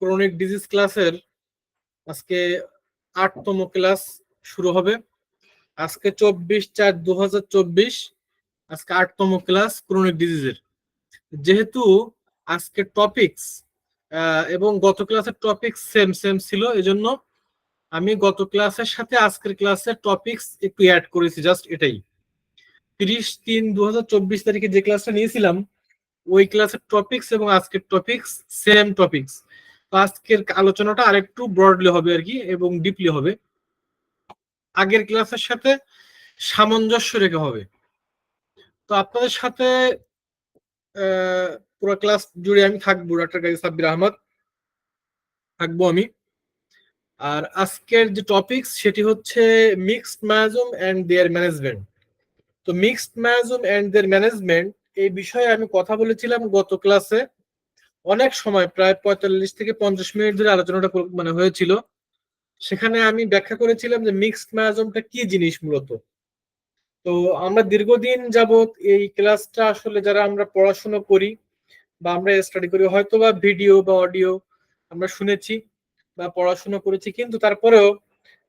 Chronic disease ক্লাসের আজকে 8তম class শুরু হবে। আজকে 24/4/2024, আজকে 8তম ক্লাস ক্রনিক ডিজিজের। যেহেতু আজকে টপিকস এবং গত ক্লাসের টপিকস সেম সেম ছিল, এজন্য আমি গত ক্লাসের সাথে আজকের ক্লাসের টপিকস একটু অ্যাড করেছি, জাস্ট এটাই। 30/3/2024 তারিখে যে ক্লাসটা নিয়েছিলাম ওই ক্লাসের টপিকস এবং আজকের টপিকস সেম টপিকস। আজকের আলোচনাটা আরেকটু ব্রডলি হবে আর কি, এবং ডিপলি হবে, আগের ক্লাসের সাথে সামঞ্জস্য রেখে হবে। তো আপনাদের সাথে পুরো ক্লাস জুড়ে আমি থাকবো, ডাক্তার কাজী সাব্বির আহমদ থাকবো আমি। আর আজকের যে টপিকস সেটি হচ্ছে মিক্সড মায়াজোম এন্ড দেয়ার ম্যানেজমেন্ট। তো মিক্সড মায়াজোম এন্ড দেয়ার ম্যানেজমেন্ট এই বিষয়ে আমি কথা বলেছিলাম গত ক্লাসে। অনেক সময়, প্রায় 45 থেকে 50 মিনিট ধরে আলোচনাটা হয়েছিল। সেখানে আমি ব্যাখ্যা করেছিলাম যে মিক্সড মায়াজোমটা কি জিনিস মূলত। তো আমরা দীর্ঘদিন যাবত এই ক্লাসটা আসলে যারা আমরা পড়াশোনা করি বা আমরা স্টাডি করি, হয়তো বা ভিডিও বা অডিও আমরা শুনেছি বা পড়াশোনা করেছি, কিন্তু তারপরেও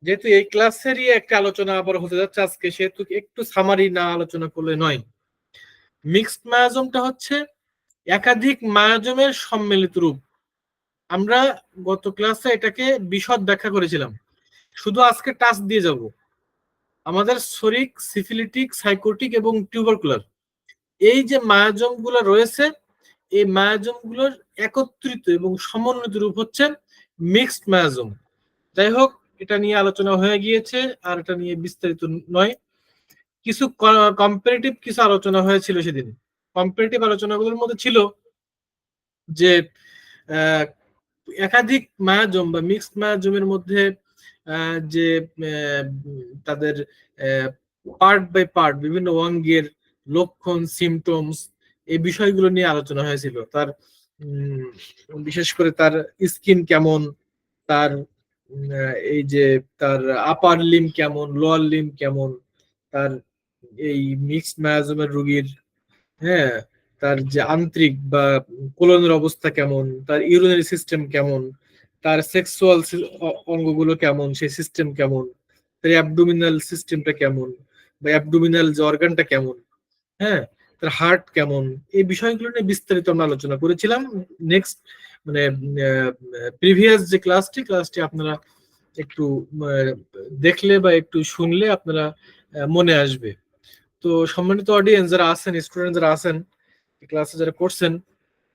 যেহেতু এই ক্লাসেরই একটা আলোচনা আবার হতে যাচ্ছে আজকে, সেহেতু একটু সামারি না আলোচনা করলে নয়। মিক্সড মায়াজোমটা হচ্ছে একাধিক মায়াজোমের সম্মিলিত রূপ। আমরা গত ক্লাসে এটাকে বিশদ ব্যাখ্যা করেছিলাম, শুধু আজকে টাচ দিয়ে যাব। আমাদের শরিক, সিফিলিটিক, সাইকোটিক এবং টিউবারকুলার এই যে মায়াজম গুলো রয়েছে, এই মায়াজম গুলোর একত্রিত এবং সমন্বিত রূপ হচ্ছে মিক্সড মায়াজম। যাই হোক, এটা নিয়ে আলোচনা হয়ে গিয়েছে, আর এটা নিয়ে বিস্তারিত নয়। কিছু কম্পারেটিভ কিছু আলোচনা হয়েছিল সেদিন। কম্পারেটিভ আলোচনাগুলোর মধ্যে ছিল যে একাধিক মায়াজম বা মিক্সড মায়াজমের মধ্যে যে তাদের পার্ট বাই পার্ট বিভিন্ন অঙ্গের লক্ষণ, সিমটমস, এই বিষয়গুলো নিয়ে আলোচনা হয়েছিল। তার বিশেষ করে তার স্কিন কেমন, তার এই যে তার আপার লিম কেমন, লোয়ার লিম কেমন, তার এই মিক্সড মায়াজমের রোগীর, হ্যাঁ, তার যে আন্তরিক বা কোলনের অবস্থা কেমন, তার ইউরিনারি সিস্টেম কেমন, তার সেক্সুয়াল অঙ্গগুলো কেমন, সেই সিস্টেম কেমন, তার অ্যাবডোমিনাল সিস্টেমটা কেমন বা অ্যাবডোমিনাল যে অর্গানটা কেমন, হ্যাঁ, তার হার্ট কেমন, এই বিষয়গুলো নিয়ে বিস্তারিত আমরা আলোচনা করেছিলাম। নেক্সট প্রিভিয়াস যে ক্লাসটি আপনারা একটু দেখলে বা একটু শুনলে আপনারা মনে আসবে। তো সম্মানিত অডিয়েন্স যারা আছেন, স্টুডেন্ট যারা আছেন, ক্লাসে যারা করছেন,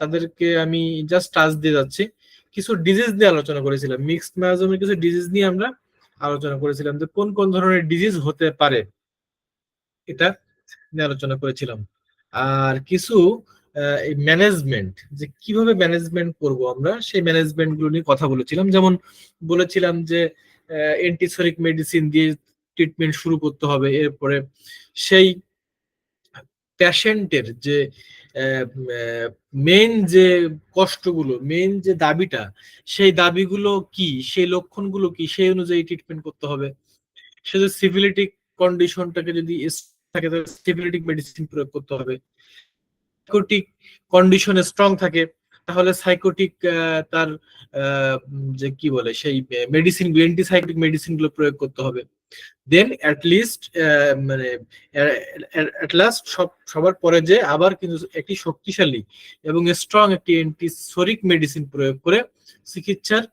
তাদেরকে আমি জাস্ট টাচ দিয়ে যাচ্ছি। কিছু ডিজিজ নিয়ে আলোচনা করেছিলাম, মিক্সড মায়াজমের কিছু ডিজিজ নিয়ে আমরা আলোচনা করেছিলাম, যে কোন কোন ধরনের ডিজিজ হতে পারে, এটা নিয়ে আলোচনা করেছিলাম। আর কিছু এই ম্যানেজমেন্ট, যে কিভাবে ম্যানেজমেন্ট করব আমরা, সেই ম্যানেজমেন্ট গুলো নিয়ে কথা বলেছিলাম। যেমন বলেছিলাম যে অ্যান্টিসরিক মেডিসিন দিয়ে ট্রিটমেন্ট শুরু করতে হবে। এরপরে সেই প্যাশেন্টের যে মেইন যে কষ্টগুলো, মেইন যে দাবিটা, সেই দাবিগুলো কি, সেই লক্ষণগুলো কি, সেই অনুযায়ী ট্রিটমেন্ট করতে হবে। সে যে সিফিলিটিক কন্ডিশনটাকে যদি থাকে, তাহলে সিফিলিটিক মেডিসিন প্রয়োগ করতে হবে। সাইকোটিক কন্ডিশনে স্ট্রং থাকে, তাহলে সাইকোটিক তার যে কি বলে সেই মেডিসিন, অ্যান্টিসাইকোটিক মেডিসিন গুলো প্রয়োগ করতে হবে। দেন অ্যাটলিস্ট মানে লাস্ট সবার পরে যে আবার কিন্তু একটি শক্তিশালী এবং স্ট্রং একটি অ্যান্টিসরিক মেডিসিন প্রয়োগ করে চিকিৎসার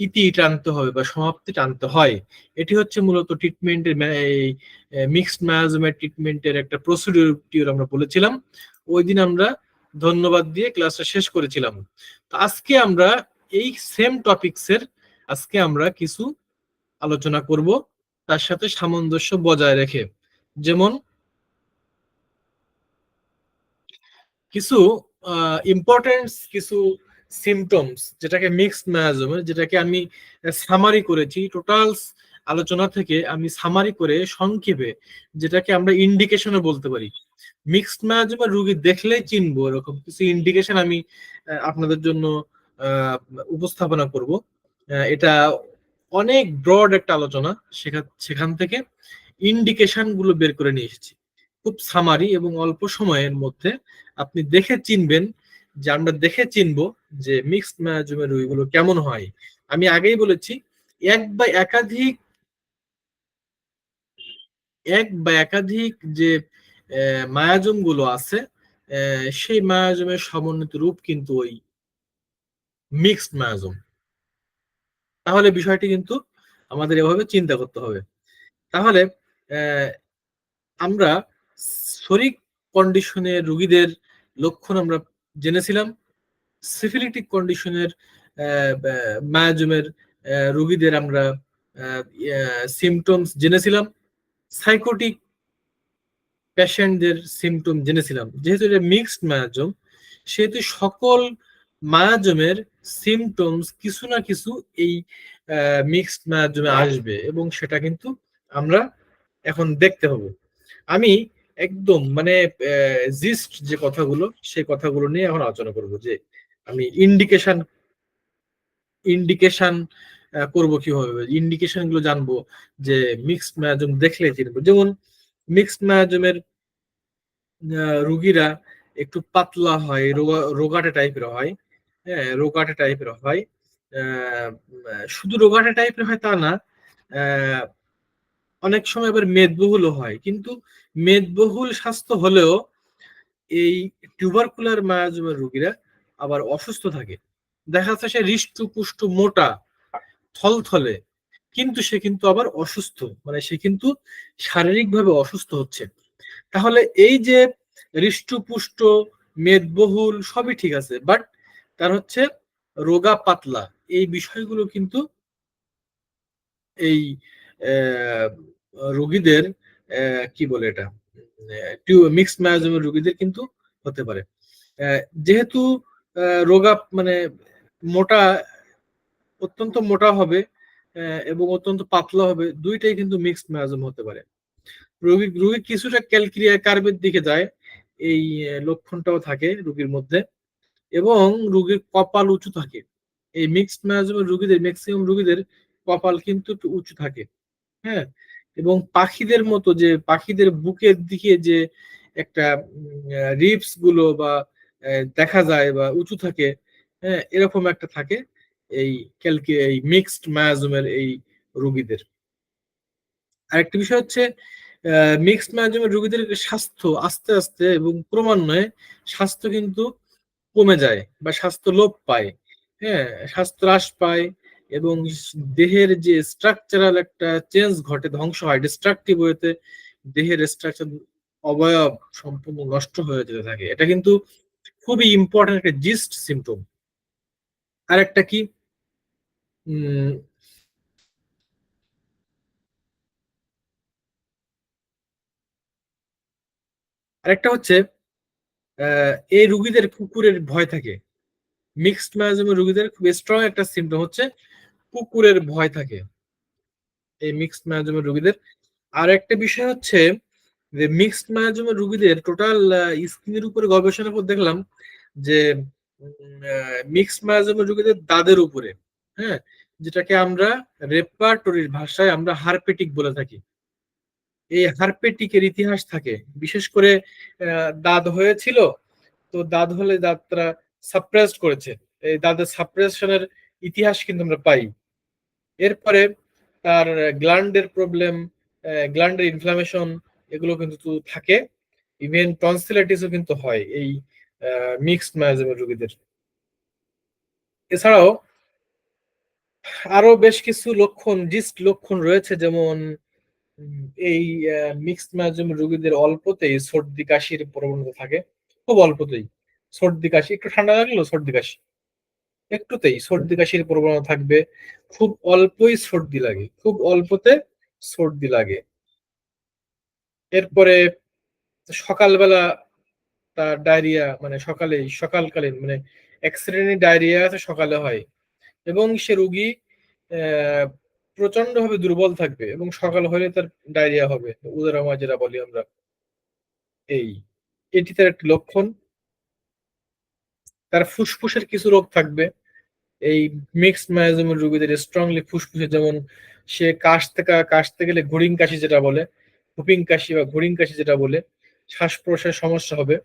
ইতি টানতে হবে বা সমাপ্তি টানতে হয়। এটি হচ্ছে মূলত ট্রিটমেন্টের, এই মিক্সড মায়াজমের ট্রিটমেন্টের একটা প্রসিডিউর আমরা বলেছিলাম। ওই দিন আমরা ধন্যবাদ দিয়ে ক্লাসটা শেষ করেছিলাম। তো আজকে আমরা এই সেম টপিকসের আজকে আমরা কিছু আলোচনা করব, তার সাথে সামঞ্জস্য বজায় রেখে। যেমন কিছু ইম্পর্টেন্ট কিছু সিমটমস, যেটাকে মিক্সড মায়াজমের, যেটাকে আমি সামারি করেছি টোটাল আলোচনা থেকে, আমি সামারি করে সংক্ষেপে যেটাকে আমরা ইন্ডিকেশনও বলতে পারি। মিক্সড মায়াজমের রোগী দেখলেই চিনবো, এরকম কিছু ইন্ডিকেশন আমি আপনাদের জন্য উপস্থাপনা করব। এটা অনেক ব্রড একটা আলোচনা, সেখান থেকে ইন্ডিকেশন গুলো বের করে নিয়ে এসেছি খুব সামারি এবং অল্প সময়ের মধ্যে। আপনি দেখে চিনবেন যে আমরা দেখে চিনবো যে মিক্সড মায়াজমের রোগীগুলো কেমন হয়। আমি আগেই বলেছি, এক বা একাধিক এক বা একাধিক যে মায়াজম গুলো আছে, সেই মায়াজমের সমন্বিত রূপ কিন্তু ওই মিক্সড মায়াজম। তাহলে বিষয়টি কিন্তু আমাদের এভাবে চিন্তা করতে হবে। তাহলে আহ, আমরা শরিক কন্ডিশনের রোগীদের লক্ষণ আমরা জেনেছিলাম, সিফিলিটিক কন্ডিশনের মায়াজমের রোগীদের আমরা সিমটমস জেনেছিলাম, সাইকোটিক পেশেন্টদের সিমটম জেনেছিলাম। যেহেতু এটা মিক্সড মায়াজম, সেহেতু সকল মায়াজমের সিমটমস কিছু না কিছু এই মিক্সড মায়াজমে আসবে, এবং সেটা কিন্তু আমরা এখন দেখতে হবে। আমি একদম মানে জিস্ট যে কথাগুলো, সেই কথাগুলো নিয়ে এখন আলোচনা করব। যে আমি ইন্ডিকেশন করব কিভাবে, ইন্ডিকেশন গুলো জানবো, যে মিক্সড মায়াজম দেখলে চিনবো। যেমন মিক্সড মায়াজমের রুগীরা একটু পাতলা হয়, রোগাটে টাইপের হয়। হ্যাঁ, রোগাটে টাইপের হয়। আহ, শুধু রোগাটে টাইপের হয় তা না, আহ, অনেক সময় আবার মেদবহুল হয়। কিন্তু মেদবহুল স্বাস্থ্য হলেও এই টিউবারকুলার মায়াজমের রোগীরা আবার অসুস্থ থাকে। দেখা যাচ্ছে সে হৃষ্ট পুষ্ট মোটা থলথলে, কিন্তু সে কিন্তু আবার অসুস্থ, মানে সে কিন্তু শারীরিকভাবে অসুস্থ হচ্ছে। তাহলে এই যে হৃষ্টপুষ্ট মেদবহুল সবই ঠিক আছে, বাট তার হচ্ছে রোগা পাতলা, এই বিষয়গুলো কিন্তু এই আহ, রোগীদের কি বলে এটা, মিক্সড মায়োজমের রোগীদের কিন্তু হতে পারে। যেহেতু রোগা মানে মোটা, অত্যন্ত মোটা হবে এবং অত্যন্ত পাতলা হবে, দুইটাই কিন্তু মিক্সড মায়োজম হতে পারে। রোগী কিছুটা ক্যালক্রিয়া কার্ভের দিকে যায়, এই লক্ষণটাও থাকে রোগীর মধ্যে। এবং রোগীর কপাল উঁচু থাকে। এই মিক্সড ম্যানেজমেন্ট রোগীদের, ম্যাক্সিমাম রোগীদের কপাল কিন্তু একটু উঁচু থাকে। হ্যাঁ, এবং পাখিদের মতো, যে পাখিদের বুকের দিকে যে একটা রিবস গুলো বা দেখা যায় বা উঁচু থাকে, হ্যাঁ, এরকম একটা থাকে এই এই মিক্সড মায়াজমের এই রোগীদের। আরেকটা বিষয় হচ্ছে, মিক্সড ম্যানেজমেন্ট রোগীদের স্বাস্থ্য আস্তে আস্তে এবং ক্রমান্বয়ে স্বাস্থ্য কিন্তু কমে যায় বা স্বাস্থ্য লোপ পায়। হ্যাঁ, স্বাস্থ্য হ্রাস পায়, এবং দেহের যে স্ট্রাকচারাল একটা চেঞ্জ ঘটে, ধ্বংস হয় ডিস্ট্রাকটিভ ওয়েতে, দেহের স্ট্রাকচার, অবয়ব সম্পূর্ণ নষ্ট হয়ে যেতে থাকে। এটা কিন্তু খুবই ইম্পর্টেন্ট একটা জিস্ট সিমটম। আর একটা কি, উম আরেকটা হচ্ছে, এই রুগীদের কুকুরের ভয় থাকে। মিক্সড ম্যানেজমেন্ট রোগীদের খুব স্ট্রং একটা সিমটম হচ্ছে কুকুরের ভয় থাকে এই মিক্সড ম্যানেজমেন্ট রোগীদের। আর একটা বিষয় হচ্ছে যে মিক্সড ম্যানেজমেন্ট রোগীদের টোটাল স্কিনের উপরে গবেষণার পর দেখলাম যে মিক্সড ম্যানেজমেন্ট রোগীদের দাঁতের উপরে, হ্যাঁ, যেটাকে আমরা রেপার্টরির ভাষায় আমরা হারপেটিক বলে থাকি, এই হারপেটিকের ইতিহাস থাকে। বিশেষ করে দাঁত হয়েছিল, তো দাঁত হলে দাঁতটা সাপ্রেসড করেছে, এই দাঁতের সাপ্রেশনের ইতিহাস কিন্তু আমরা পাই। এরপরে তার গ্ল্যান্ডের প্রবলেম, গ্ল্যান্ডের ইনফ্লামেশন, এগুলো কিন্তু থাকে। ইভেন টনসিলাইটিসও কিন্তু হয় এই মিক্সড ম্যানেজমেন্ট রোগীদের। এছাড়াও আরো বেশ কিছু লক্ষণ, জিস্ট লক্ষণ রয়েছে। যেমন এই মিক্সড ম্যানেজমেন্ট রোগীদের অল্পতেই সর্দি কাশির প্রবণতা থাকে, খুব অল্পতেই সর্দি কাশি, একটু ঠান্ডা লাগলো সর্দি কাশি, একটুতেই সর্দি কাশির প্রবণতা থাকবে। খুব অল্পই সর্দি লাগে, খুব অল্পতে সর্দি লাগে। এরপরে সকালবেলা তার ডায়রিয়া, মানে সকালকালীন মানে এক শ্রেণীর ডায়রিয়া আছে, সকালে হয়, এবং সে রোগী প্রচন্ড ভাবে দুর্বল থাকবে, এবং সকাল হলে তার ডায়রিয়া হবে, উদরাময় যেটা বলি আমরা। এই এটি তার একটি লক্ষণ। তার ফুসফুসের কিছু রোগ থাকবে এই মিক্সড ম্যানেজমেন্ট রোগীদের, স্ট্রংলি ফুসফুসে, যেমন সে কাশতে গেলে ঘুরিং কাশি যেটা বলে, হুপিং কাশি বা ঘুরিং কাশি যেটা বলে, শ্বাস প্রশ্বাসের সমস্যা হবে।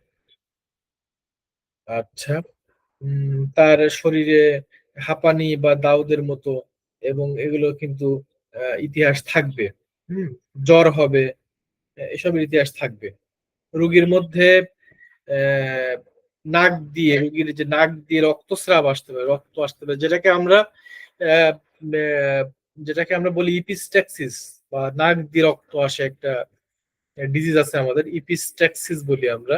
আচ্ছা, তার শরীরে হাঁপানি বা দাউদের মতো, এবং এগুলো কিন্তু ইতিহাস থাকবে। হুম জ্বর হবে, এসবের ইতিহাস থাকবে। রোগীর মধ্যে আহ, রোগীর যে নাক দিয়ে রক্তস্রাব আসতে পারে, রক্ত আসতে পারে, আহ, আহ, যেটাকে আমরা বলি ইপিস্ট্যাক্সিস, বা নাক দিয়ে রক্ত আসে, একটা ডিজিজ আছে আমাদের, ইপিস্ট্যাক্সিস বলি আমরা।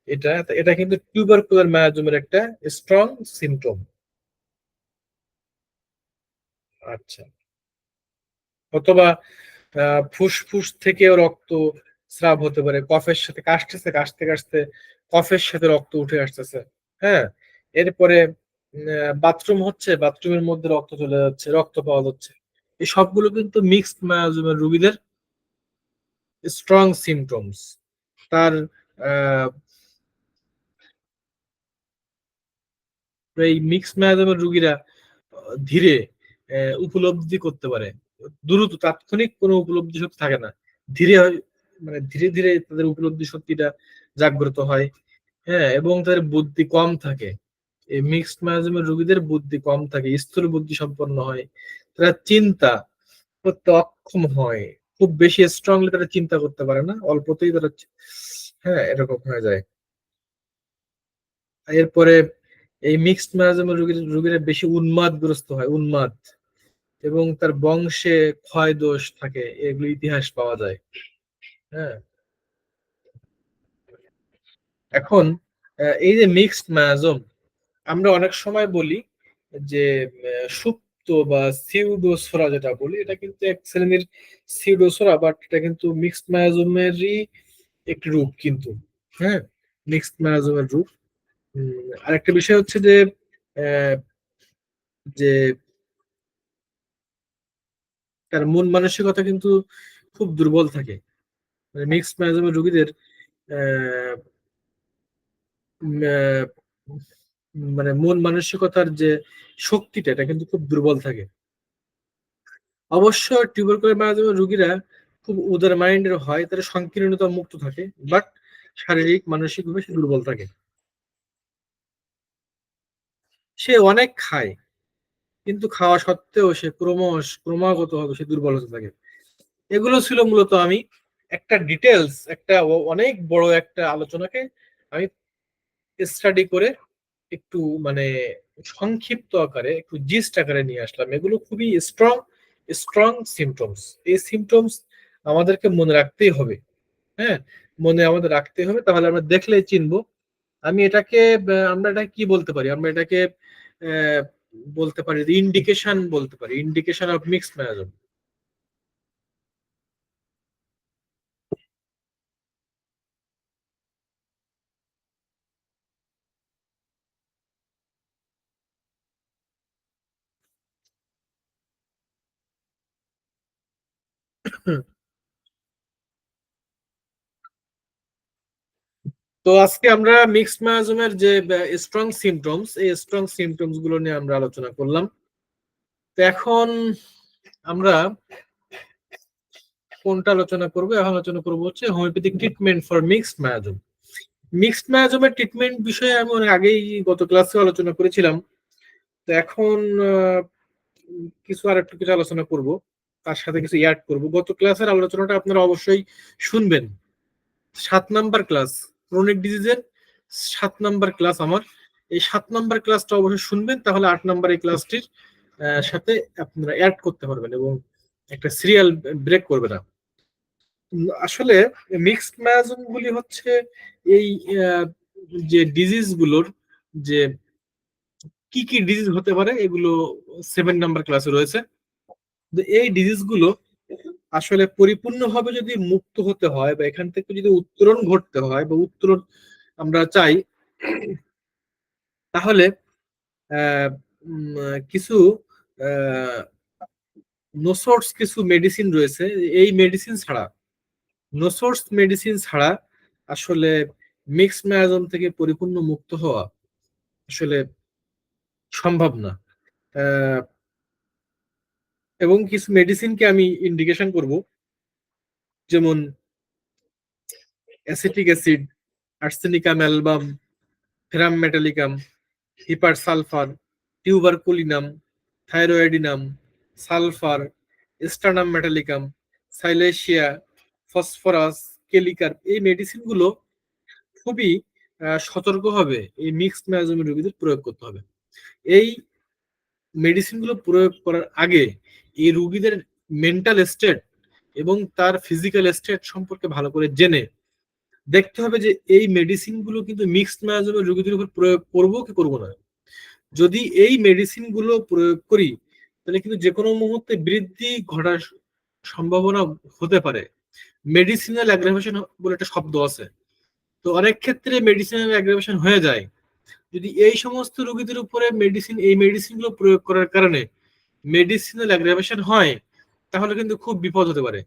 এটা এটা কিন্তু টিউবারকুলার মায়াজমের একটা স্ট্রং সিমটম। আচ্ছা। অথবা ফুসফুস থেকেও রক্ত স্রাব হতে পারে, কফের সাথে কাশতেছে, কাশতে কাশতে কফের সাথে রক্ত উঠে আসতেছে। হ্যাঁ। এরপরে বাথরুম হচ্ছে, বাথরুমের মধ্যে রক্ত চলে যাচ্ছে, রক্ত পাওয়া যাচ্ছে। এই সবগুলো কিন্তু মিক্সড মায়াজমের রোগীদের স্ট্রং সিমটমস। তার আহ, এই মিক্সড মায়াজমের রোগীরা ধীরে উপলব্ধি করতে পারে, দ্রুত তাৎক্ষণিক কোনো উপলব্ধি শক্তি থাকে না, ধীরে মানে ধীরে ধীরে তাদের উপলব্ধি শক্তিটা জাগ্রত হয়। হ্যাঁ, এবং তাদের বুদ্ধি কম থাকে। এই মিক্সড ম্যানেজমেন্ট রোগীদের বুদ্ধি কম থাকে, স্থূল বুদ্ধি সম্পন্ন হয়। তারা চিন্তা করতে অক্ষম হয়, খুব বেশি স্ট্রংলি তারা চিন্তা করতে পারে না, অল্পতেই তারা হ্যাঁ এরকম হয়ে যায়। এরপরে এই মিক্সড ম্যানেজমেন্ট রোগীরা বেশি উন্মাদগ্রস্ত হয়, উন্মাদ, এবং তার বংশে ক্ষয় দোষ থাকে, এগুলো ইতিহাস পাওয়া যায়। হ্যাঁ। এখন এই যে মিক্সড মায়াজম, আমরা অনেক সময় বলি যে সুপ্ত বা সিউডোসোরা যেটা বলি, এটা কিন্তু এক শ্রেণীর সিউডোসোরা, বাট এটা কিন্তু মিক্সড মায়াজমেরই একটি রূপ কিন্তু। হ্যাঁ, মিক্সড মায়াজমের রূপ। আরেকটা বিষয় হচ্ছে যে আহ, যে তার মন মানসিকতা কিন্তু খুব দুর্বল থাকে। মানে মিক্সড মায়াজমের রোগীদের আহ, উম, আহ, মানে মন মানসিকতার যে শক্তিটা, এটা কিন্তু খুব দুর্বল থাকে। অবশ্য টিউবারকুলার মাধ্যমে রোগীরা খুব উদার মাইন্ডের হয়, তারা সংকীর্ণতা মুক্ত থাকে, বাট শারীরিক মানসিকভাবে সে দুর্বল থাকে। সে অনেক খায়, কিন্তু খাওয়া সত্ত্বেও সে ক্রমাগত ভাবে সে দুর্বল হতে থাকে। এগুলো ছিল মূলত আমি একটা ডিটেলস, একটা অনেক বড় একটা আলোচনাকে আমি স্টাডি করে একটু মানে সংক্ষিপ্ত আকারে, একটু জিস্ট আকারে নিয়ে আসলাম। এগুলো খুবই স্ট্রং স্ট্রং সিমটমস। এই সিমটমস আমাদেরকে মনে রাখতেই হবে। হ্যাঁ, মনে আমাদের রাখতে হবে, তাহলে আমরা দেখলেই চিনবো। আমি এটাকে আমরা এটা কি বলতে পারি, আমরা এটাকে আহ, বলতে পারি ইন্ডিকেশন, বলতে পারি ইন্ডিকেশন অফ মিক্সড ম্যানেজম। তো আজকে আমরা মিক্সড ম্যানেজমের যে স্ট্রং সিমটমস, এই স্ট্রং সিমটমস গুলো নিয়ে আমরা আলোচনা করলাম। তো এখন আমরা কোনটা আলোচনা করবো? এখন আলোচনা করবো হচ্ছে homeopathic treatment for mixed miasm. Mixed ম্যানেজমের ট্রিটমেন্ট বিষয়ে আমি অনেক আগেই গত ক্লাসে আলোচনা করেছিলাম। তো এখন কিছু আর একটু কিছু আলোচনা করব, তার সাথে কিছু অ্যাড করব। গত ক্লাসের আলোচনাটা আপনারা অবশ্যই শুনবেন। 7 নাম্বার ক্লাস, ক্রনিক ডিজিজের 7 নাম্বার ক্লাস আমার। এই 7 নাম্বার ক্লাসটা অবশ্যই শুনবেন, তাহলে 8 নাম্বার এই ক্লাসটির সাথে আপনারা অ্যাড করতে পারবেন, এবং একটা সিরিয়াল ব্রেক করবে না। আসলে মিক্সড ম্যাজম গুলি হচ্ছে এই আহ, যে ডিজিজ গুলোর, যে কি কি ডিজিজ হতে পারে, এগুলো 7 নাম্বার ক্লাসে রয়েছে। তো এই ডিজিজ গুলো আসলে পরিপূর্ণভাবে যদি মুক্ত হতে হয়, বা এখান থেকে যদি উত্তরণ ঘটতে হয়, বা উত্তরণ আমরা চাই, তাহলে আহ, কিছু নোসোর্স কিছু মেডিসিন রয়েছে। এই মেডিসিন ছাড়া, নোসোর্স মেডিসিন ছাড়া আসলে মিক্স ম্যারাথন থেকে পরিপূর্ণ মুক্ত হওয়া আসলে সম্ভব না। আহ, এবং কিছু মেডিসিনকে আমি ইন্ডিকেশন করব, যেমন acetic acid, arsenicum album, ferrum metallicum, hepar sulphur, tuberculinum, thyroidinum, sulphur, stannum metallicum, silicea, phosphorus, kali carb, এই মেডিসিনগুলো খুবই সতর্কভাবে এই মিক্সড ম্যাজোমের রোগীদের প্রয়োগ করতে হবে। এই মেডিসিনগুলো প্রয়োগ করার আগে এই রোগীদের মেন্টাল স্টেট এবং তার ফিজিক্যাল স্টেট সম্পর্কে ভালো করে জেনে দেখতে হবে যে এই মেডিসিনগুলো কিন্তু মিক্সড ম্যাজোমের রোগীদের উপর প্রয়োগ করবো কি করবো না। যদি এই মেডিসিনগুলো প্রয়োগ করি তাহলে কিন্তু যে কোনো মুহূর্তে বৃদ্ধি ঘটার সম্ভাবনা হতে পারে। মেডিসিনাল অ্যাগ্রাভেশন বলে একটা শব্দ আছে, তো অনেক ক্ষেত্রে মেডিসিনাল অ্যাগ্রাভেশন হয়ে যায় যদি এই সমস্ত রোগীদের উপরে এই মেডিসিনগুলো প্রয়োগ করার কারণে মেডিসিনাল অ্যাগ্রাভেশন হয়, তাহলে কিন্তু খুব বিপদ হতে পারে,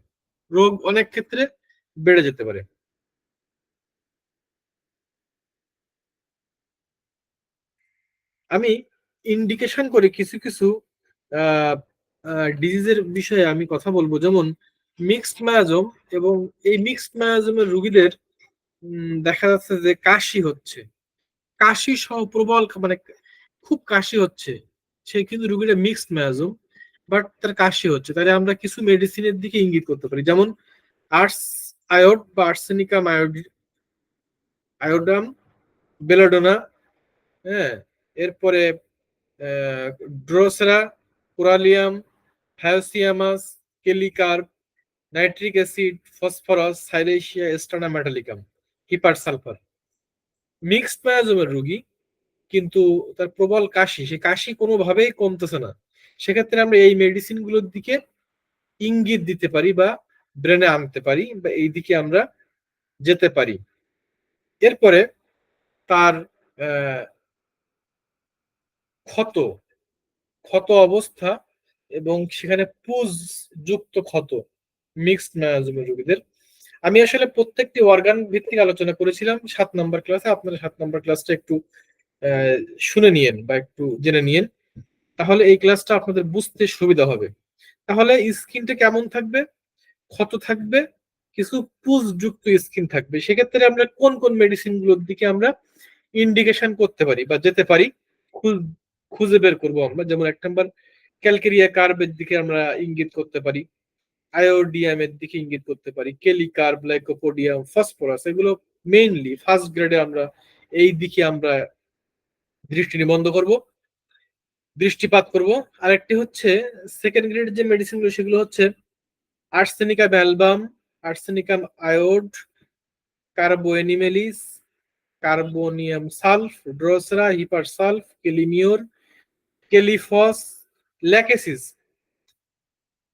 রোগ অনেক ক্ষেত্রে বেড়ে যেতে পারে। আমি ইন্ডিকেশন করে কিছু কিছু ডিজিজের বিষয়ে আমি কথা বলবো, যেমন মিক্সড মায়াজম। এবং এই মিক্সড মায়াজমের রোগীদের দেখা যাচ্ছে যে কাশি হচ্ছে, কাশি সহ প্রবল মানে খুব কাশি হচ্ছে, সে কিন্তু রোগীটা মিক্সড মায়াজম, বাট তার কাশি হচ্ছে, তাহলে আমরা কিছু মেডিসিনের দিকে ইঙ্গিত করতে পারি, যেমন আর্স আয়োড বা আর্সেনিকাম আয়োডাম, বেলাডোনা, হ্যাঁ, এরপরে drosera, corallium, hyoscyamus, kali carb, nitric acid, phosphorus, silicea, stannum metallicum, hepar sulphur. Mixed মায়াজমের রোগী কিন্তু তার প্রবল কাশি, সে কাশি কোনোভাবেই কমতেছে না, সেক্ষেত্রে আমরা এই মেডিসিন গুলোর দিকে ইঙ্গিত দিতে পারি বা ব্রেনে আনতে পারি বা এই দিকে আমরা যেতে পারি। এরপরে তার ক্ষত ক্ষত অবস্থা এবং সেখানে পুজ যুক্ত ক্ষত মিক্সড ম্যাজমের রোগীদের, আমি আসলে প্রত্যেকটি অর্গান ভিত্তিক আলোচনা করেছিলাম 7 নম্বর ক্লাসে, আপনারা 7 নম্বর ক্লাসটা একটু শুনে নিয়েন বা একটু জেনে নিয়েন, তাহলে এই ক্লাসটা আপনাদের বুঝতে সুবিধা হবে। তাহলে স্কিনটা কেমন থাকবে, ক্ষত থাকবে, কিছু পুজ যুক্ত স্কিন থাকবে, সেক্ষেত্রে আমরা কোন কোন মেডিসিন গুলোর দিকে আমরা ইন্ডিকেশন করতে পারি বা যেতে পারি, খুঁজে বের করবো আমরা। যেমন 1 নম্বর ক্যালকেরিয়া কার্বের দিকে আমরা ইঙ্গিত করতে পারি, আয়োডিয়াম এর দিকে ইঙ্গিত করতে পারি, কেলিকার্ব, লাইকোপোডিয়াম, ফসফরাস, এগুলো মেইনলি ফার্স্ট গ্রেডে আমরা এই দিকে আমরা দৃষ্টি নিবন্ধ করব, দৃষ্টিপাত করব। আরেকটি হচ্ছে সেকেন্ড গ্রেড যে মেডিসিন গুলো, সেগুলো হচ্ছে arsenicum album, arsenicum iod, carbo animalis, carboneum sulph, drosera, hepar sulph, kali mur, kali phos, lachesis.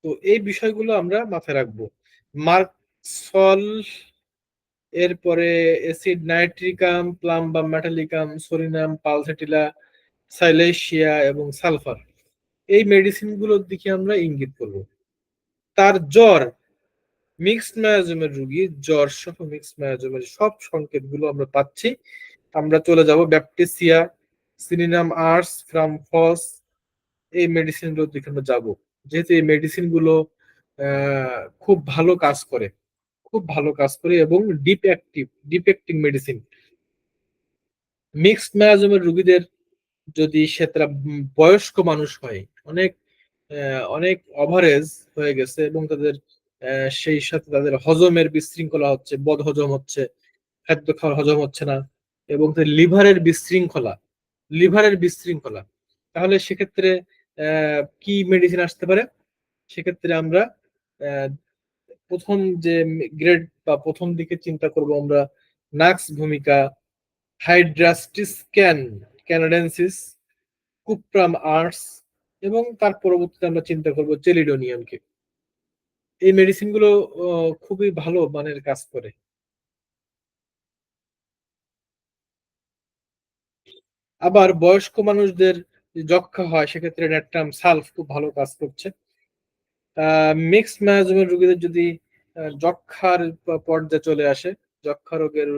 তো এই বিষয়গুলো আমরা মাথায় রাখবো। মার্কসল, এরপরে acid nitricum, plumbum metallicum, psorinum, pulsatilla, silicea এবং সালফার, এই মেডিসিন গুলোর দিকে আমরা ইঙ্গিত করব। তার জ্বর, মিক্সড মায়াজমের রোগী জ্বর সহ মিক্সড মায়াজমের সব সংকেত গুলো আমরা পাচ্ছি, আমরা চলে যাব ব্যাপটিসিয়া, সিনিনাম আর্স, ফ্রামফস, এই মেডিসিন গুলোর দিকে আমরা যাবো, যেহেতু এই মেডিসিন গুলো খুব ভালো কাজ করে, খুব ভালো কাজ করে এবং ডিপেক্টিং মেডিসিন। মিক্সড মায়াজমের রোগীদের যদি সে তারা বয়স্ক মানুষ হয়, অনেক অনেক ওভারেজ হয়ে গেছে এবং তাদের সেই সাথে তাদের হজমের বিশৃঙ্খলা হচ্ছে, বদ হজম হচ্ছে, খাদ্য খাওয়ার হজম হচ্ছে না, এবং তাদের লিভারের বিশৃঙ্খলা, তাহলে সেক্ষেত্রে কি মেডিসিন আসতে পারে? সেক্ষেত্রে আমরা আহ, প্রথম যে গ্রেড বা প্রথম দিকে চিন্তা করব আমরা নাক্স ভূমিকা, হাইড্রাস্টিস ক্যানাডেন্সিস, কুপ্রাম আর্টস, এবং তার পরবর্তীতে আমরা চিন্তা করব চেলিডোনিয়ামকে। এই মেডিসিন গুলো খুবই ভালো মানের কাজ করে। আবার বয়স্ক মানুষদের যক্ষা হয়, সেক্ষেত্রে ন্যাট্রাম সালফ খুব ভালো কাজ করছে। মিক্সড ম্যানেজমেন্ট রোগীদের যদি যক্ষার পর্যায়ে চলে আসে, যক্ষা রোগের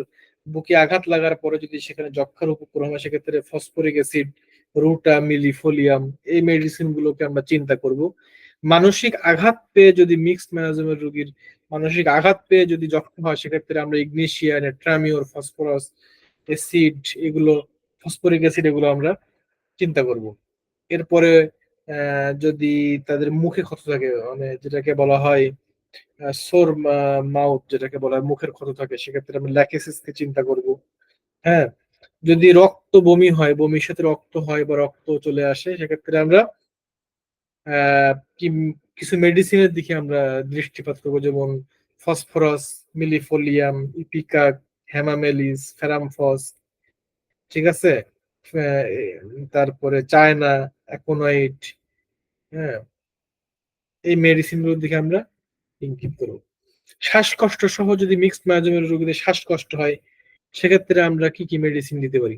বুকে আঘাত লাগার পরে যদি সেখানে যক্ষার উপক্রম হয়, সেক্ষেত্রে ফসফরিক অ্যাসিড, রুটা, মিলিফোলিয়াম, এই মেডিসিন গুলোকে আমরা চিন্তা করব। মানসিক আঘাত পেয়ে যদি মিক্সড ম্যানেজমেন্ট রোগীর মানসিক আঘাত পেয়ে যদি যক্ষা হয়, সেক্ষেত্রে আমরা ইগনিশিয়া, ট্রামিওর, ফসফরাস অ্যাসিড, এগুলো ফসফরিক অ্যাসিড, এগুলো আমরা চিন্তা করব। এরপরে যদি তাদের মুখে ক্ষত থাকে, মানে যেটাকে বলা হয় সোর মাউথ, যেটাকে বলা হয় মুখের ক্ষত থাকে, সেক্ষেত্রে আমরা ল্যাকেসিসকে চিন্তা করব। হ্যাঁ, যদি রক্ত বমি হয়, বমির সাথে রক্ত হয় বা রক্ত চলে আসে, সেক্ষেত্রে আমরা কি কিছু মেডিসিনের দিকে আমরা দৃষ্টিপাত করবো, যেমন ফসফরাস, মিলিফোলিয়াম, ইপিকাক, হেমামেলিস, ফেরামফস, ঠিক আছে। আহ, তারপরে চায়না, অ্যাকোনাইট, হ্যাঁ, এই মেডিসিন গুলোর দিকে আমরা ইঙ্গিত করবো। শ্বাসকষ্ট সহ যদি মিক্সড মায়োজমের রোগীদের শ্বাসকষ্ট হয়, সেক্ষেত্রে আমরা কি কি মেডিসিন দিতে পারি?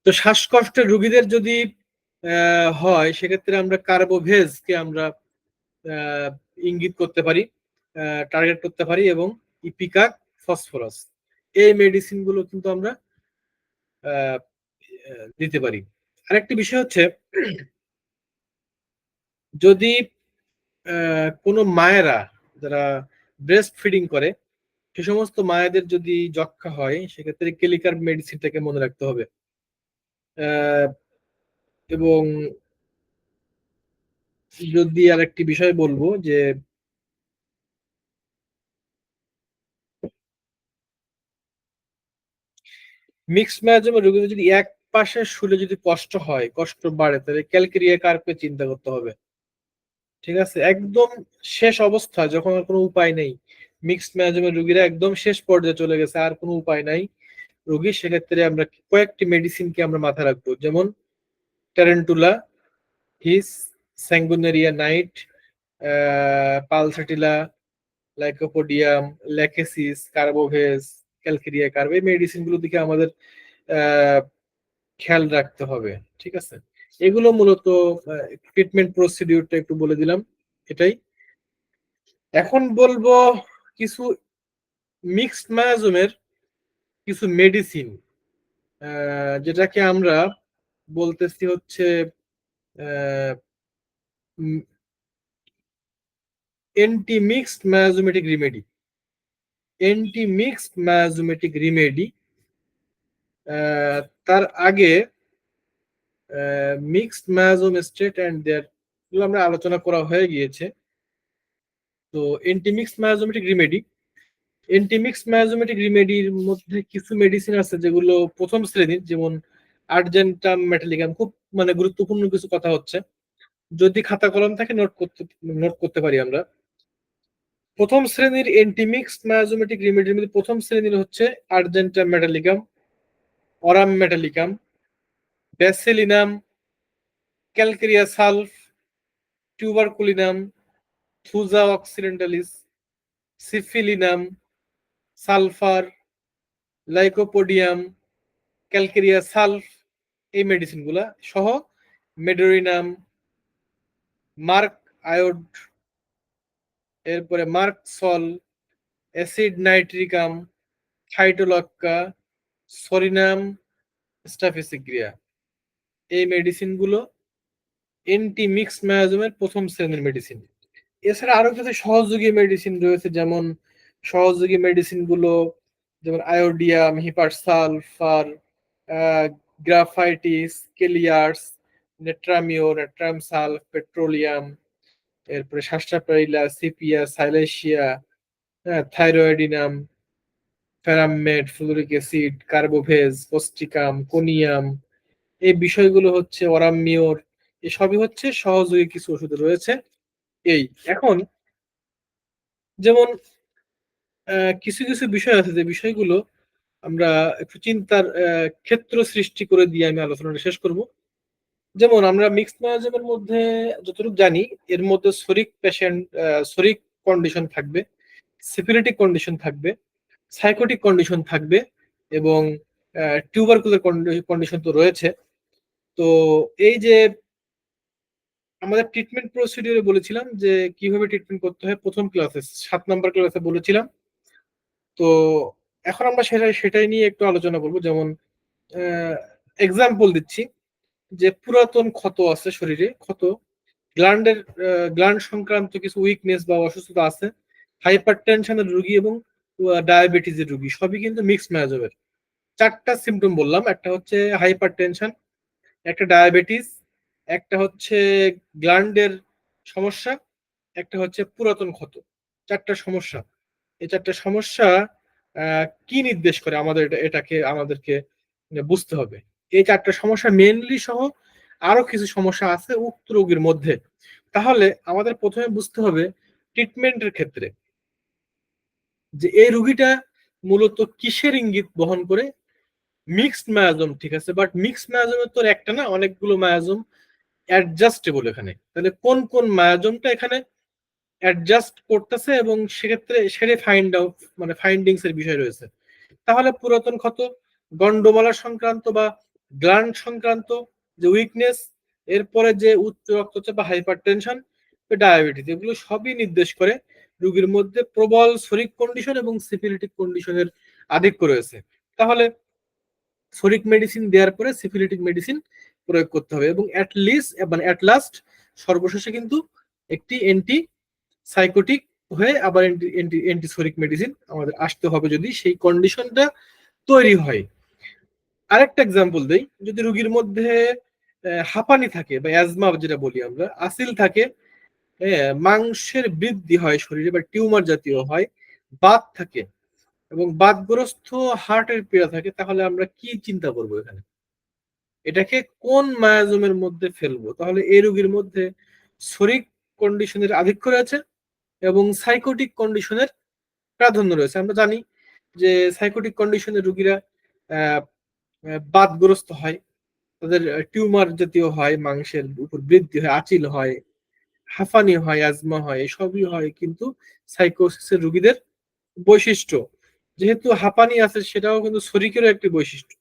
তো শ্বাসকষ্টের রোগীদের যদি হয়, সেক্ষেত্রে আমরা কার্বোভেজ কে আমরা আহ, ইঙ্গিত করতে পারি, টার্গেট করতে পারি, এবং ইপিকাক, ফসফরাস, এই মেডিসিন গুলো কিন্তু আমরা আহ, দিতে পারি। আরেকটি বিষয় হচ্ছে, যদি কোনো মায়েরা যারা ব্রেস্ট ফিডিং করে, সে সমস্ত মায়েদের যদি যক্ষা হয়, সেক্ষেত্রে কেলিকার মেডিসিনটাকে মনে রাখতে হবে। আহ, এবং যদি আরেকটি বিষয় বলবো যে মিক্সড ম্যাচের রোগীদের যদি এক পাশের শুলে যদি কষ্ট হয়, কষ্ট বাড়ে, তাহলে ক্যালকেরিয়া কার্ভকে চিন্তা করতে হবে। ঠিক আছে, একদম শেষ অবস্থা, যখন আর কোনো উপায় নেই, মিক্সড ম্যাচের রোগীরা একদম শেষ পর্যায়ে চলে গেছে, আর কোনো উপায় নাই রোগী, সেক্ষেত্রে আমরা কয়েকটি মেডিসিনকে আমরা মাথায় রাখবো, যেমন tarentula, his, sanguinaria nit, pulsatilla, lycopodium, lachesis, carbo veg, calcarea carb, এই মেডিসিন গুলো দিকে আমাদের আহ, খেয়াল রাখতে হবে। ঠিক আছে, এগুলো মূলত ট্রিটমেন্ট প্রসিডিউরটা একটু বলে দিলাম, এটাই। এখন বলবো কিছু মিক্সড মায়াজমের কিছু মেডিসিন, যেটাকে আমরা বলতেছি হচ্ছে anti mixed miasmatic remedy. Anti mixed miasmatic remedy, তার আগে mixed miasm state and there, এগুলো আমরা আলোচনা করা হয়ে গিয়েছে। তো এন্টিমিক্স মায়োজোমেটিক রিমেডি, এন্টিমিক্স মায়োজোমেটিক রিমেডির মধ্যে কিছু মেডিসিন আছে যেগুলো প্রথম শ্রেণীর, যেমন আর্জেন্টাম মেটালিকাম, খুব মানে গুরুত্বপূর্ণ কিছু কথা হচ্ছে, যদি খাতা কলম থাকে নোট করতে পারি আমরা। প্রথম শ্রেণীর এন্টিমিক্স মায়োজোমেটিক রিমেডির মধ্যে প্রথম শ্রেণীর হচ্ছে argentum metallicum, aurum metallicum, bacillinum, calcarea sulph, tuberculinum, thuja occidentalis, syphilinum, sulphur, lycopodium, calcarea sulph, এই মেডিসিন গুলা সহ মেডোরিনাম, মার্ক আয়োড, এরপরে merc sol, acid nitricum, phytolacca, psorinum, staphysagria, এই মেডিসিন গুলো এন্টি মিক্স মায়াজমের প্রথম শ্রেণীর মেডিসিন। এছাড়া আরো কিছু সহযোগী মেডিসিন রয়েছে, যেমন সহযোগী মেডিসিন গুলো যেমন iodium, hepar sulphur, graphites, kali ars, natrum mur, natrum sul, petroleum, এরপরে সাস্টাপাইলা, sepia, silicea, thyroidinum, ferrum met, fluoric acid, carbo veg, causticum, conium, এই বিষয়গুলো হচ্ছে অরামিওর, এসবই হচ্ছে সহযোগী কিছু ওষুধ রয়েছে। এই এখন যেমন কিছু কিছু বিষয় আছে, যে বিষয়গুলো আমরা একটু চিন্তার ক্ষেত্র সৃষ্টি করে দিয়ে আমি আলোচনাটা শেষ করব। যেমন আমরা মিক্সড ম্যানেজমের মধ্যে যতটুকু জানি, এর মধ্যে শরিক পেশেন্ট, শরিক কন্ডিশন থাকবে, সিফিলিটিক কন্ডিশন থাকবে, সাইকোটিক কন্ডিশন থাকবে, এবং টিউবারকুলার কন্ডিশন তো রয়েছে। তো এই যে আমাদের ট্রিটমেন্ট প্রসিডিউরে বলেছিলাম যে কিভাবে ট্রিটমেন্ট করতে হয়, প্রথম ক্লাসে 7 নম্বর ক্লাসে বলেছিলাম। তো এখন আমরা সেটাই নিয়ে একটু আলোচনা করবো। যেমন এক্সাম্পল দিচ্ছি, যে পুরাতন ক্ষত আছে শরীরে, ক্ষত, গ্ল্যান্ডের গ্ল্যান্ড সংক্রান্ত কিছু উইকনেস বা অসুস্থতা আছে, হাইপার টেনশনের রোগী এবং ডায়াবেটিসের রোগী, সবই কিন্তু মিক্স ম্যাজমের। 4টা সিমটম বললাম, একটা হচ্ছে হাইপার টেনশন, একটা ডায়াবেটিস, একটা হচ্ছে গ্ল্যান্ডের সমস্যা, একটা হচ্ছে পুরাতন ক্ষত। 4টা সমস্যা। এই 4টা সমস্যা কি নির্দেশ করে আমাদের এটাকে আমাদেরকে বুঝতে হবে। এই 4টা সমস্যা মেইনলি সহ আরো কিছু সমস্যা আছে উক্ত রোগীর মধ্যে। তাহলে আমাদের প্রথমে বুঝতে হবে ট্রিটমেন্টের ক্ষেত্রে যে এই রোগীটা মূলত কিসের ইঙ্গিত বহন করে। মিক্সড মায়াজম, ঠিক আছে, বাট মিক্সড মায়াজমের তো একটা না, অনেকগুলো মায়াজম অ্যাডজাস্টেবল এখানে। তাহলে কোন কোন মায়াজমটা এখানে অ্যাডজাস্ট করতেছে এবং সেক্ষেত্রে সেটা ফাইন্ড আউট, মানে ফাইন্ডিংস এর বিষয় রয়েছে। তাহলে পুরাতন ক্ষত, গন্ডমালা সংক্রান্ত বা গ্ল্যান্ড সংক্রান্ত যে উইকনেস, এরপরে যে উচ্চ রক্তচাপ বা হাইপার টেনশন, ডায়াবেটিস, এগুলো সবই নির্দেশ করে রোগীর মধ্যে প্রবল শরিক কন্ডিশন এবং সিফিলিটিক কন্ডিশনের আধিক্য রয়েছে। তাহলে শরিক মেডিসিন দেওয়ার পরে সিফিলিটিক মেডিসিন প্রয়োগ করতে হবে এবং অ্যাট লাস্ট সর্বশেষে কিন্তু একটি অ্যান্টি সাইকোটিক হয়ে আবার অ্যান্টিসোরিক মেডিসিন আমাদের আসতে হবে যদি সেই কন্ডিশনটা তৈরি হয়। আরেকটা এক্সাম্পল দেই, যদি রোগীর মধ্যে হাঁপানি থাকে বা অ্যাজমা যেটা বলি আমরা, আসিল থাকে, মাংসের বৃদ্ধি হয় শরীরে বা টিউমার জাতীয় হয়, বাত থাকে এবং বাতগ্রস্ত হার্টের পীড়া থাকে, তাহলে আমরা কি চিন্তা করবো এখানে? এটাকে কোন মায়াজমের মধ্যে ফেলবো? তাহলে এই রোগীর মধ্যে শরিক কন্ডিশনের আধিক্য রয়েছে এবং সাইকোটিক কন্ডিশনের প্রাধান্য রয়েছে। আমরা জানি যে সাইকোটিক কন্ডিশনের রোগীরা বাতগ্রস্ত হয়, তাদের টিউমার জাতীয় হয়, মাংসের উপর বৃদ্ধি হয়, আচিল হয়, হাঁফানি হয়, অ্যাজমা হয়, এসবই হয় কিন্তু সাইকোসিসের রোগীদের বৈশিষ্ট্য। যেহেতু হাঁপানি আছে সেটাও কিন্তু শরিকেরও একটি বৈশিষ্ট্য।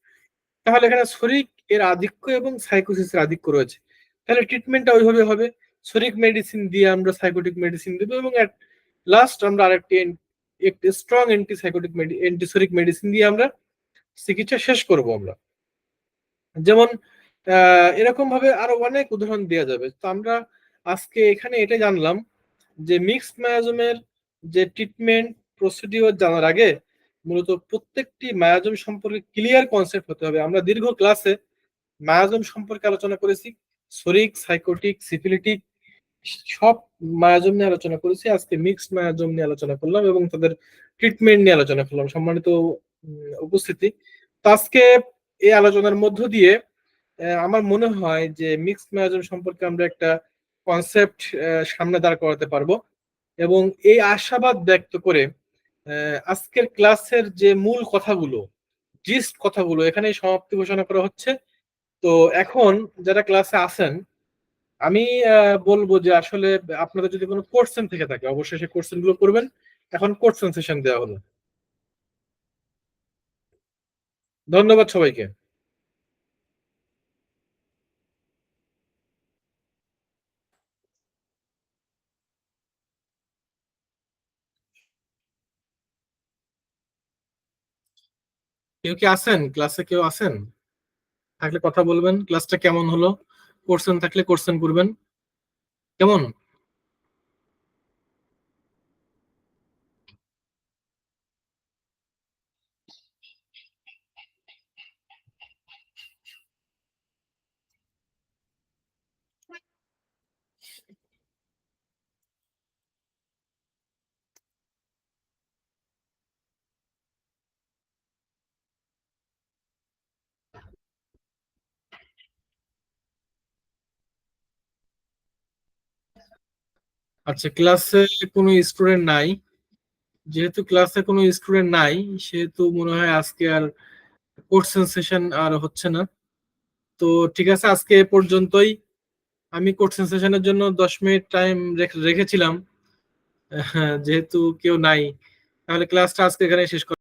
তাহলে এখানে শরিক এর আধিক্য এবং সাইকোসিসের আধিক্য রয়েছে। তাহলে ট্রিটমেন্টটা ওইভাবে হবে, শরিক মেডিসিন দিয়ে আমরা সাইকোটিক মেডিসিন দেবো এবং এট লাস্ট আমরা আরেকটি একটি স্ট্রং অ্যান্টিসরিক মেডিসিন দিয়ে আমরা চিকিৎসা শেষ করব আমরা। যেমন এরকম ভাবে আরো অনেক উদাহরণ দেওয়া যাবে। তো আমরা আজকে এখানে এটা জানলাম যে মিক্সড মায়াজমের যে ট্রিটমেন্ট প্রসিডিওর জানার আগে মূলত প্রত্যেকটি মায়াজম সম্পর্কে ক্লিয়ার কনসেপ্ট হতে হবে। আমরা দীর্ঘ ক্লাসে মায়াজম সম্পর্কে আলোচনা করেছি, শরিক, সাইকোটিক, সিফিলিটিক, সব মায়াজম নিয়ে আলোচনা করেছি। আজকে মিক্সড মায়াজম নিয়ে আলোচনা করলাম এবং তাদের ট্রিটমেন্ট নিয়ে আলোচনা করলাম। সম্মানিত উপস্থিতি, তো আজকে এই আলোচনার মধ্য দিয়ে আমার মনে হয় যে মিক্সড মায়াজম সম্পর্কে আমরা একটা কনসেপ্ট সামনে দাঁড় করাতে পারবো এবং এই আশাবাদ ব্যক্ত করে আজকের ক্লাসের যে মূল কথাগুলো, জিস্ট কথাগুলো এখানে সমাপ্তি ঘোষণা করা হচ্ছে। তো এখন যারা ক্লাসে আছেন, আমি বলবো যে আসলে আপনাদের যদি কোনো কোশ্চেন থেকে থাকে অবশ্যই সেই কোশ্চেন গুলো করবেন। এখন কোশ্চেন সেশন দেওয়া হলো। ধন্যবাদ সবাইকে। কেউ কি আছেন ক্লাসে? কেউ আছেন? থাকলে কথা বলবেন। ক্লাসটা কেমন হলো? কোশ্চেন থাকলে কোশ্চেন করবেন। কেমন? আচ্ছা, ক্লাসে কোনো স্টুডেন্ট নাই। যেহেতু ক্লাসে কোনো স্টুডেন্ট নাই সেহেতু মনে হয় আজকে আর কোশ্চেন সেশন আর হচ্ছে না। তো ঠিক আছে, আজকে এ পর্যন্তই। আমি কোশ্চেন সেশনের জন্য 10 মিনিট টাইম রেখেছিলাম। যেহেতু কেউ নাই, তাহলে ক্লাসটা আজকে এখানে শেষ